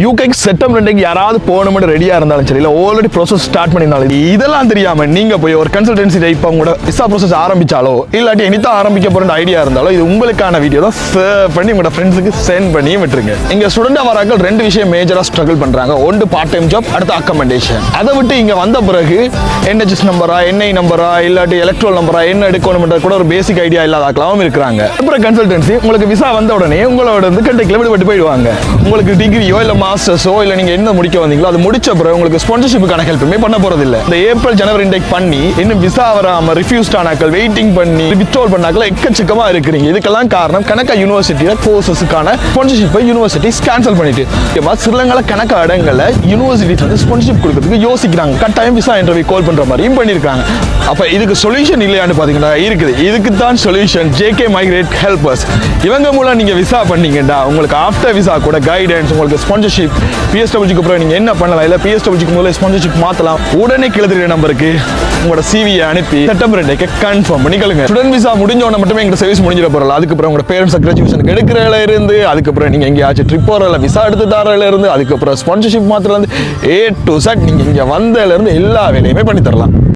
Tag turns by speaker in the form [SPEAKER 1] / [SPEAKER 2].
[SPEAKER 1] யூகேக்கு September 2 யாராவது போகணும்னு ரெடியா இருந்தாலும் சரி, இல்லை ஆல்ரெடி ப்ரோசஸ் ஸ்டார்ட் பண்ணினாலும் இதெல்லாம் தெரியாம நீங்க போய் ஒரு கன்சல்டன்சி இப்போ உங்களோட விசா ப்ரோசஸ் ஆரம்பிச்சாலோ இல்லாட்டி எனிதான் ஆரம்பிக்க போற ஐடியா இருந்தாலோ இது உங்களுக்கான வீடியோ தான். சேவ் பண்ணி உங்களோட ஃப்ரெண்ட்ஸுக்கு சென்ட் பண்ணி விட்டுருங்க. இங்க ஸ்டூடெண்டா வராக்கள் ரெண்டு விஷயம் மேஜரா ஸ்ட்ரகிள் பண்றாங்க. ஒன்று பார்ட் டைம் ஜாப், அடுத்து அக்கமெண்டேஷன். அதை விட்டு இங்க வந்த பிறகு NHS நம்பரா, NI நம்பரா, இல்லாட்டி எலக்ட்ரல் நம்பரா என்ன எடுக்கணும்ன்ற கூட ஒரு பேசிக் ஐடியா இல்லாதாக்களாவும் இருக்கிறாங்க. அப்புறம் கன்சல்டன்சி உங்களுக்கு விசா வந்த உடனே உங்களோட கண்டெக்ட்ல விட்டு போயிடுவாங்க. உங்களுக்கு டிகிரியோ இல்ல மாஸ்டர்ஸோ இல்ல நீங்க என்ன முடிக்க வந்தீங்களோ அது முடிச்ச பிறகு உங்களுக்கு ஸ்பான்சர்ஷிப்புக்கான ஹெல்ப்புமே பண்ண போறது இல்ல. இந்த ஏப்ரல் ஜனவரி இன்டேக் பண்ணி இன்னும் விசா வராம ரிஃப்யூஸ்ட் ஆனாக்கள், வெயிட்டிங் பண்ணி வித்ட்ரால் பண்ணாக்கள் எக்கச்சக்கமா இருக்கிறீங்க. இதுக்கெல்லாம் காரணம் கணக்கா யூனிவர்சிட்டியில கோர்சஸ்க்கான ஸ்பான்சர்ஷிப்பை யூனிவர்சிட்டி கேன்சல் பண்ணிட்டு ஸ்ரீலங்கால கணக்கா இடங்கள்ல யூனிவர்சிட்டி வந்து ஸ்பான்சர்ஷிப் கொடுக்கிறதுக்கு யோசிக்கிறாங்க. கட்டாயம் விசா இன்டர்வியூ கால் பண்ற மாதிரியும் பண்ணிருக்காங்க. அப்ப இதுக்கு சொல்யூஷன் இல்லையான்னு பாத்தீங்கன்னா இருக்குது. இதுக்கு தான் சொல்யூஷன் JK Migrate Helpers. இவங்க மூலம் நீங்க விசா பண்ணீங்கன்னா உங்களுக்கு ஆஃப்டர் விசா கூட கைடன்ஸ், உங்களுக்கு ஸ்பான்சர்ஷிப், PSWக்கு அப்புறம் நீங்க என்ன பண்ணலாம், இல்ல PSWக்கு முதல்ல ஸ்பான்சர்ஷிப் மாத்தலாம். உடனே கீழே நம்பருக்கு உங்களோட CV அனுப்பி செப்டம்பர் 2 கன்ஃபார்ம் பண்ணிக்கலுங்க. ஸ்டூடெண்ட் விசா முடிஞ்ச உடனே மட்டுமே எங்க சர்வீஸ் முடிஞ்சிட போறல. அதுக்கப்புறம் உங்களோட பேரண்ட்ஸ் கிராஜுவேஷனுக்கு எடுக்கிறதுல இருந்து, அதுக்கப்புறம் நீங்க எங்கேயாச்சும் ட்ரிப் போறதுல விசா எடுத்து தரதுல இருந்து, அதுக்கப்புறம் ஸ்பான்சர்ஷிப் மாத்திரல இருந்து A to Z நீங்க இங்க வந்ததுல இருந்து எல்லா வேலையுமே பண்ணி தரலாம்.